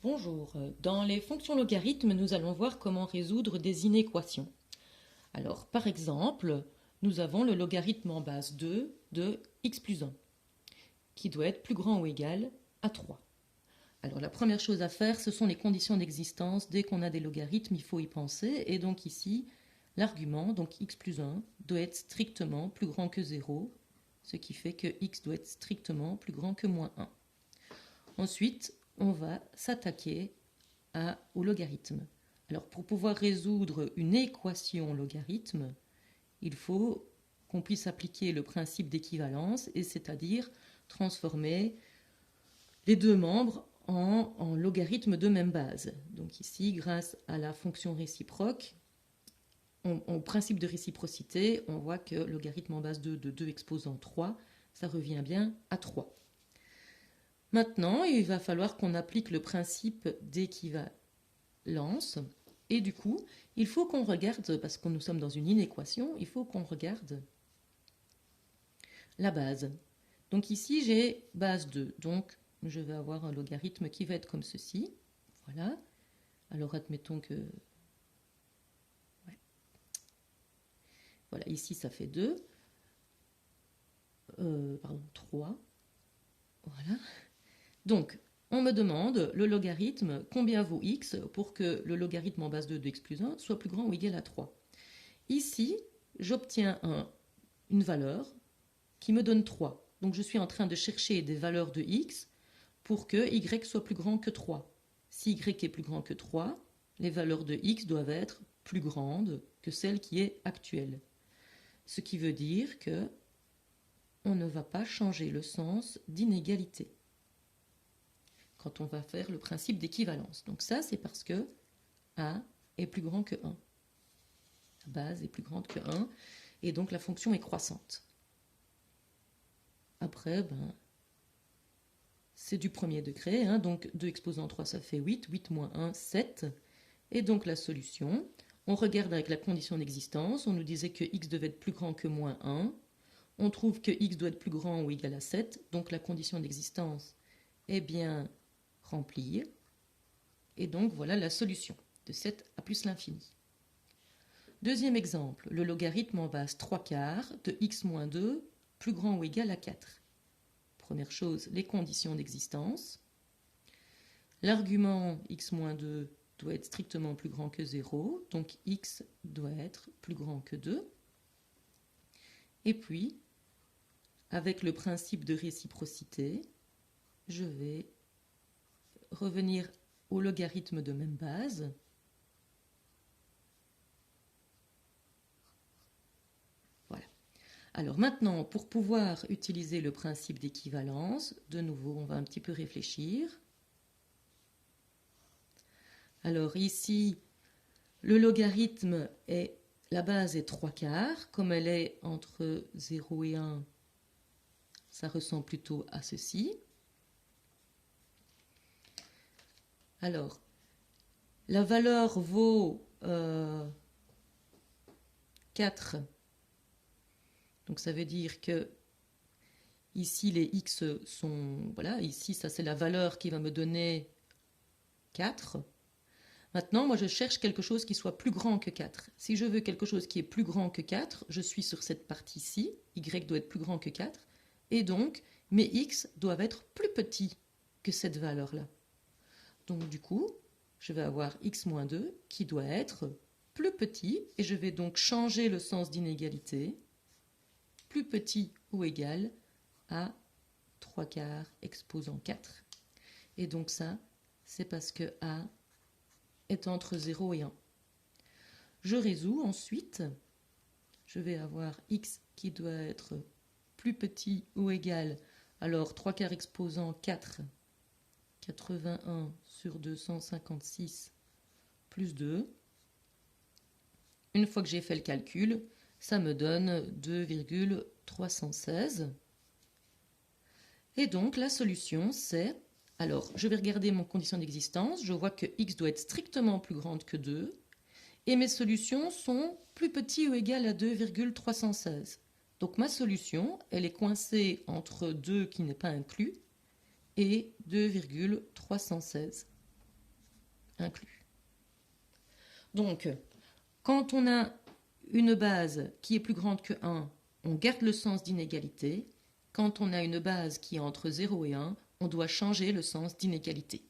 Bonjour, dans les fonctions logarithmes, nous allons voir comment résoudre des inéquations. Alors, par exemple, nous avons le logarithme en base 2 de x plus 1, qui doit être plus grand ou égal à 3. Alors, la première chose à faire, ce sont les conditions d'existence. Dès qu'on a des logarithmes, il faut y penser. Et donc ici, l'argument, donc x plus 1, doit être strictement plus grand que 0, ce qui fait que x doit être strictement plus grand que moins 1. Ensuite, on va s'attaquer au logarithme. Alors, pour pouvoir résoudre une équation logarithme, il faut qu'on puisse appliquer le principe d'équivalence, et c'est-à-dire transformer les deux membres en logarithmes de même base. Donc ici, grâce à la fonction réciproque, au principe de réciprocité, on voit que logarithme en base 2 de 2 exposant 3, ça revient bien à 3. Maintenant, il va falloir qu'on applique le principe d'équivalence. Et du coup, il faut qu'on regarde, parce que nous sommes dans une inéquation, il faut qu'on regarde la base. Donc ici, j'ai base 2. Donc, je vais avoir un logarithme qui va être comme ceci. Voilà. Alors, admettons que... Ouais. Voilà, ici, ça fait 2. Pardon, 3. Voilà. Donc, on me demande le logarithme, combien vaut x pour que le logarithme en base 2 de x plus 1 soit plus grand ou égal à 3. Ici, j'obtiens une valeur qui me donne 3. Donc, je suis en train de chercher des valeurs de x pour que y soit plus grand que 3. Si y est plus grand que 3, les valeurs de x doivent être plus grandes que celle qui est actuelle. Ce qui veut dire que on ne va pas changer le sens d'inégalité quand on va faire le principe d'équivalence. Donc ça, c'est parce que a est plus grand que 1. La base est plus grande que 1, et donc la fonction est croissante. Après, c'est du premier degré, hein, donc 2 exposant 3, ça fait 8, 8 moins 1, 7. Et donc la solution, on regarde avec la condition d'existence, on nous disait que x devait être plus grand que moins 1, on trouve que x doit être plus grand ou égal à 7, donc la condition d'existence est bien remplie, et donc voilà la solution, de 7 à plus l'infini. Deuxième exemple, le logarithme en base 3 quarts de x moins 2 plus grand ou égal à 4. Première chose, les conditions d'existence. L'argument x moins 2 doit être strictement plus grand que 0, donc x doit être plus grand que 2. Et puis, avec le principe de réciprocité, je vais revenir au logarithme de même base. Voilà. Alors maintenant, pour pouvoir utiliser le principe d'équivalence, de nouveau, on va un petit peu réfléchir. Alors ici, le logarithme est, la base est 3 quarts. Comme elle est entre 0 et 1, ça ressemble plutôt à ceci. Alors, la valeur vaut 4. Donc ça veut dire que ici les x sont... Voilà, ici ça c'est la valeur qui va me donner 4. Maintenant, moi je cherche quelque chose qui soit plus grand que 4. Si je veux quelque chose qui est plus grand que 4, je suis sur cette partie-ci, y doit être plus grand que 4, et donc mes x doivent être plus petits que cette valeur-là. Donc du coup, je vais avoir x moins 2 qui doit être plus petit, et je vais donc changer le sens d'inégalité, plus petit ou égal à 3 quarts exposant 4. Et donc ça, c'est parce que a est entre 0 et 1. Je résous ensuite, je vais avoir x qui doit être plus petit ou égal, alors 3 quarts exposant 4, 81 sur 256 plus 2. Une fois que j'ai fait le calcul, ça me donne 2,316. Et donc la solution c'est, alors je vais regarder mon condition d'existence, je vois que x doit être strictement plus grande que 2, et mes solutions sont plus petits ou égales à 2,316. Donc ma solution, elle est coincée entre 2 qui n'est pas inclus et 2,316. inclus. Donc, quand on a une base qui est plus grande que 1, on garde le sens d'inégalité. Quand on a une base qui est entre 0 et 1, on doit changer le sens d'inégalité.